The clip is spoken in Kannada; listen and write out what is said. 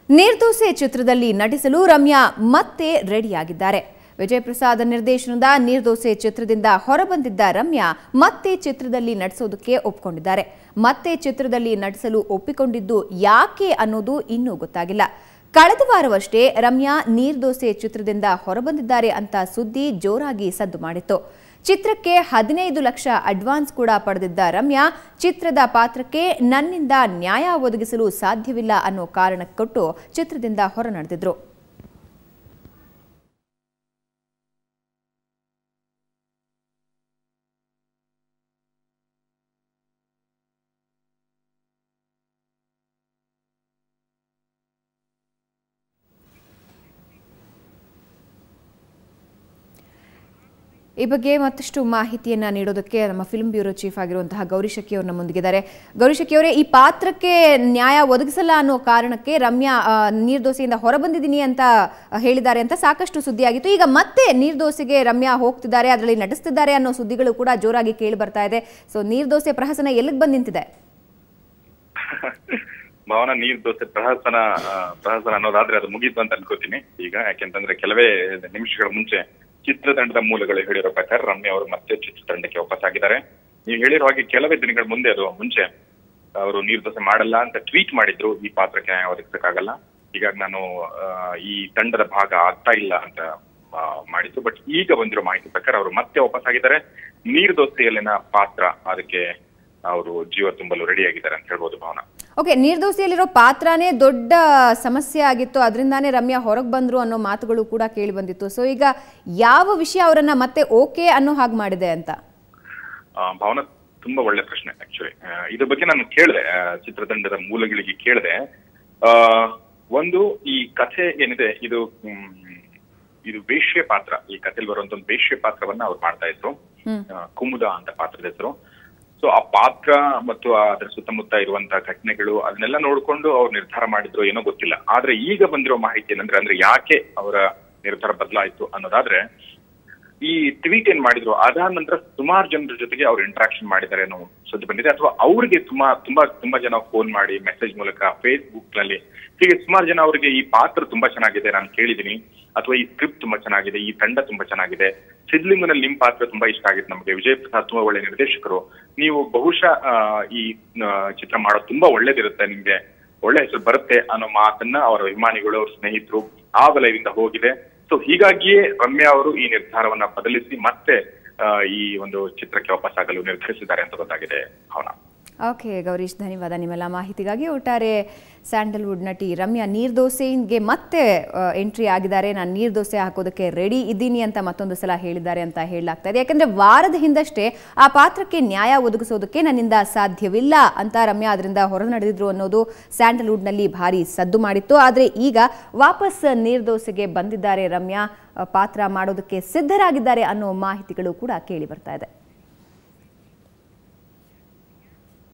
ನಿರ್ದೋಸೆ ಚಿತ್ರದಲ್ಲಿ ನಟಿಸಲು ರಮ್ಯಾ ಮತ್ತೆ ರೆಡಿಯಾಗಿದ್ದಾರೆ. ವಿಜಯ್ ಪ್ರಸಾದ್ ನಿರ್ದೇಶನದ ನಿರ್ದೋಸೆ ಚಿತ್ರದಿಂದ ಹೊರಬಂದಿದ್ದ ರಮ್ಯಾ ಮತ್ತೆ ಚಿತ್ರದಲ್ಲಿ ನಟಿಸೋದಕ್ಕೆ ಒಪ್ಪಿಕೊಂಡಿದ್ದಾರೆ. ಮತ್ತೆ ಚಿತ್ರದಲ್ಲಿ ನಟಿಸಲು ಒಪ್ಪಿಕೊಂಡಿದ್ದು ಯಾಕೆ ಅನ್ನೋದು ಇನ್ನೂ ಗೊತ್ತಾಗಿಲ್ಲ. ಕಳೆದ ವಾರವಷ್ಟೇ ರಮ್ಯಾ ನಿರ್ದೋಸೆ ಚಿತ್ರದಿಂದ ಹೊರಬಂದಿದ್ದಾರೆ ಅಂತ ಸುದ್ದಿ ಜೋರಾಗಿ ಸದ್ದು ಮಾಡಿತ್ತು. ಚಿತ್ರಕ್ಕೆ 15 ಲಕ್ಷ ಅಡ್ವಾನ್ಸ್ ಕೂಡ ಪಡೆದಿದ್ದ ರಮ್ಯಾ ಚಿತ್ರದ ಪಾತ್ರಕ್ಕೆ ನನ್ನಿಂದ ನ್ಯಾಯ ಒದಗಿಸಲು ಸಾಧ್ಯವಿಲ್ಲ ಅನ್ನೋ ಕಾರಣಕ್ಕೆ ಕೊಟ್ಟು ಚಿತ್ರದಿಂದ ಹೊರ ನಡೆದಿದ್ರು. ಈ ಬಗ್ಗೆ ಮತ್ತಷ್ಟು ಮಾಹಿತಿಯನ್ನ ನೀಡೋದಕ್ಕೆ ನಮ್ಮ ಫಿಲ್ಮ್ ಬ್ಯೂರೋ ಚೀಫ್ ಆಗಿರುವಂತಹ ಗೌರಿ ಶೆಟ್ಟಿ ಅವರು ನಮ್ಮೊಂದಿಗಿದ್ದಾರೆ. ಗೌರಿ ಶೆಟ್ಟಿ ಅವರೇ, ಈ ಪಾತ್ರಕ್ಕೆ ನ್ಯಾಯ ಒದಗಿಸಲ್ಲ ಅನ್ನೋ ಕಾರಣಕ್ಕೆ ರಮ್ಯಾ ನಿರ್ದೋಸೆಯಿಂದ ಹೊರಬಂದಿದ್ದೀನಿ ಅಂತ ಹೇಳಿದ್ದಾರೆ ಅಂತ ಸಾಕಷ್ಟು ಸುದ್ದಿಯಾಗಿತ್ತು. ಈಗ ಮತ್ತೆ ನಿರ್ದೋಸೆಗೆ ರಮ್ಯಾ ಹೋಗ್ತಿದ್ದಾರೆ, ಅದರಲ್ಲಿ ನಟಿಸ್ತಿದ್ದಾರೆ ಅನ್ನೋ ಸುದ್ದಿಗಳು ಕೂಡ ಜೋರಾಗಿ ಕೇಳಿ ಬರ್ತಾ ಇದೆ. ಸೊ ನಿರ್ದೋಸೆ ಪ್ರಹಸನ ಎಲ್ಲಿಗೆ ಬಂದು ನಿಂತಿದೆ? ಭಾವನ ನಿರ್ದೋಸೆ ಪ್ರಹಸನ ಅನ್ನೋದಾದ್ರೆ ಅದು ಮುಗಿತು ಅಂತ ಅನ್ಕೋತೀನಿ ಈಗ. ಯಾಕೆಂತಂದ್ರೆ ಕೆಲವೇ ನಿಮಿಷಗಳ ಮುಂಚೆ ಚಿತ್ರತಂಡದ ಮೂಲಗಳು ಹೇಳಿರೋ ಪ್ರಕಾರ ರಮ್ಯಾ ಅವರು ಮತ್ತೆ ಚಿತ್ರತಂಡಕ್ಕೆ ವಾಪಸ್ಸಾಗಿದ್ದಾರೆ. ನೀವು ಹೇಳಿರೋ ಹಾಗೆ ಕೆಲವೇ ದಿನಗಳ ಮುಂಚೆ ಅವರು ನಿರ್ದೋಸೆ ಮಾಡಲ್ಲ ಅಂತ ಟ್ವೀಟ್ ಮಾಡಿದ್ರು. ಈ ಪಾತ್ರಕ್ಕೆ ನ್ಯಾಯ ಒದಗಿಸಕ್ಕಾಗಲ್ಲ, ಹೀಗಾಗಿ ನಾನು ಈ ತಂಡದ ಭಾಗ ಆಗ್ತಾ ಇಲ್ಲ ಅಂತ ಮಾಡಿದ್ರು. ಬಟ್ ಈಗ ಬಂದಿರೋ ಮಾಹಿತಿ ಪ್ರಕಾರ ಅವರು ಮತ್ತೆ ವಾಪಸ್ಸಾಗಿದ್ದಾರೆ. ನಿರ್ದೋಸೆಯಲ್ಲಿನ ಪಾತ್ರ ಅದಕ್ಕೆ ಅವರು ಜೀವ ತುಂಬಲು ರೆಡಿ ಆಗಿದ್ದಾರೆ ಅಂತ ಹೇಳ್ಬೋದು ಭಾವನಾ. ಓಕೆ, ನಿರ್ದೋಸೆಯಲ್ಲಿರೋ ಪಾತ್ರನೇ ದೊಡ್ಡ ಸಮಸ್ಯೆ ಆಗಿತ್ತು, ಅದರಿಂದಾನೇ ರಮ್ಯಾ ಹೊರಗೆ ಬಂದ್ರು ಅನ್ನೋ ಮಾತುಗಳು ಕೂಡ ಕೇಳಿ ಬಂದಿತ್ತು. ಸೊ ಈಗ ಯಾವ ವಿಷಯ ಅವರನ್ನ ಮತ್ತೆ ಓಕೆ ಅನ್ನೋ ಹಾಗೆ ಮಾಡಿದೆ ಅಂತ? ಭಾವನಾ, ತುಂಬಾ ಒಳ್ಳೆ ಪ್ರಶ್ನೆ. ಆಕ್ಚುಲಿ ಇದ್ರ ಬಗ್ಗೆ ನಾನು ಕೇಳಿದೆ, ಚಿತ್ರತಂಡದ ಮೂಲಗಳಿಗೆ ಕೇಳಿದೆ. ಒಂದು, ಈ ಕಥೆ ಏನಿದೆ ಇದು ವೇಶ್ಯ ಪಾತ್ರ. ಈ ಕಥೆಯಲ್ಲಿ ಬರುವಂತ ಒಂದು ವೇಶ್ಯ ಪಾತ್ರವನ್ನ ಅವ್ರು ಮಾಡ್ತಾ ಇದ್ರು. ಕುಮುದ ಅಂತ ಪಾತ್ರದ ಹೆಸರು. ಸೊ ಆ ಪಾತ್ರ ಮತ್ತು ಅದರ ಸುತ್ತಮುತ್ತ ಇರುವಂತಹ ಘಟನೆಗಳು ಅದನ್ನೆಲ್ಲ ನೋಡ್ಕೊಂಡು ಅವ್ರು ನಿರ್ಧಾರ ಮಾಡಿದ್ರು ಏನೋ ಗೊತ್ತಿಲ್ಲ. ಆದ್ರೆ ಈಗ ಬಂದಿರೋ ಮಾಹಿತಿ ಏನಂದ್ರೆ ಅಂದ್ರೆ ಯಾಕೆ ಅವರ ನಿರ್ಧಾರ ಬದಲಾಯಿತು ಅನ್ನೋದಾದ್ರೆ, ಈ ಟ್ವೀಟ್ ಏನ್ ಮಾಡಿದ್ರು ಅದಾದ ನಂತರ ಸುಮಾರು ಜನರ ಜೊತೆಗೆ ಅವ್ರು ಇಂಟ್ರಾಕ್ಷನ್ ಮಾಡಿದ್ದಾರೆ ಅನ್ನೋ ಸುದ್ದಿ ಬಂದಿದೆ. ಅಥವಾ ಅವ್ರಿಗೆ ತುಂಬಾ ಜನ ಫೋನ್ ಮಾಡಿ, ಮೆಸೇಜ್ ಮೂಲಕ, ಫೇಸ್ಬುಕ್ ನಲ್ಲಿ ಹೀಗೆ ಸುಮಾರು ಜನ ಅವ್ರಿಗೆ ಈ ಪಾತ್ರ ತುಂಬಾ ಚೆನ್ನಾಗಿದೆ, ನಾನು ಕೇಳಿದೀನಿ, ಅಥವಾ ಈ ಸ್ಕ್ರಿಪ್ಟ್ ತುಂಬಾ ಚೆನ್ನಾಗಿದೆ, ಈ ತಂಡ ತುಂಬಾ ಚೆನ್ನಾಗಿದೆ, ಸಿದ್ಲಿಂಗನಲ್ಲಿ ನಿಮ್ ಪಾತ್ರ ತುಂಬಾ ಇಷ್ಟ ಆಗಿದೆ ನಮಗೆ, ವಿಜಯ್ ಪ್ರಸಾದ್ ತುಂಬಾ ಒಳ್ಳೆ ನಿರ್ದೇಶಕರು, ನೀವು ಬಹುಶಃ ಈ ಚಿತ್ರ ಮಾಡೋದು ತುಂಬಾ ಒಳ್ಳೇದಿರುತ್ತೆ, ನಿಮ್ಗೆ ಒಳ್ಳೆ ಹೆಸರು ಬರುತ್ತೆ ಅನ್ನೋ ಮಾತನ್ನ ಅವರ ಅಭಿಮಾನಿಗಳು, ಅವ್ರ ಸ್ನೇಹಿತರು ಆ ವಲಯದಿಂದ ಹೋಗಿದೆ. ಸೊ ಹೀಗಾಗಿಯೇ ರಮ್ಯಾ ಅವರು ಈ ನಿರ್ಧಾರವನ್ನ ಬದಲಿಸಿ ಮತ್ತೆ ಈ ಒಂದು ಚಿತ್ರಕ್ಕೆ ವಾಪಸ್ಸಾಗಲು ನಿರ್ಧರಿಸಿದ್ದಾರೆ ಅಂತ ಗೊತ್ತಾಗಿದೆ ಭಾವನಾ. ಓಕೆ ಗೌರೀಶ್, ಧನ್ಯವಾದ ನಿಮ್ಮೆಲ್ಲ ಮಾಹಿತಿಗಾಗಿ. ಒಟ್ಟಾರೆ ಸ್ಯಾಂಡಲ್ವುಡ್ ನಟಿ ರಮ್ಯಾ ನಿರ್ದೋಸೆಗೆ ಮತ್ತೆ ಎಂಟ್ರಿ ಆಗಿದ್ದಾರೆ. ನಾನು ನಿರ್ದೋಸೆ ಹಾಕೋದಕ್ಕೆ ರೆಡಿ ಇದ್ದೀನಿ ಅಂತ ಮತ್ತೊಂದು ಸಲ ಹೇಳಿದ್ದಾರೆ ಅಂತ ಹೇಳಲಾಗ್ತಾ ಇದೆ. ಯಾಕಂದ್ರೆ ವಾರದ ಹಿಂದಷ್ಟೇ ಆ ಪಾತ್ರಕ್ಕೆ ನ್ಯಾಯ ಒದಗಿಸೋದಕ್ಕೆ ನನ್ನಿಂದ ಸಾಧ್ಯವಿಲ್ಲ ಅಂತ ರಮ್ಯಾ ಅದರಿಂದ ಹೊರ ನಡೆದಿದ್ರು ಅನ್ನೋದು ಸ್ಯಾಂಡಲ್ವುಡ್ನಲ್ಲಿ ಭಾರಿ ಸದ್ದು ಮಾಡಿತ್ತು. ಆದರೆ ಈಗ ವಾಪಸ್ ನಿರ್ದೋಸೆಗೆ ಬಂದಿದ್ದಾರೆ ರಮ್ಯಾ, ಪಾತ್ರ ಮಾಡೋದಕ್ಕೆ ಸಿದ್ಧರಾಗಿದ್ದಾರೆ ಅನ್ನೋ ಮಾಹಿತಿಗಳು ಕೂಡ ಕೇಳಿ ಬರ್ತಾ ಇದೆ.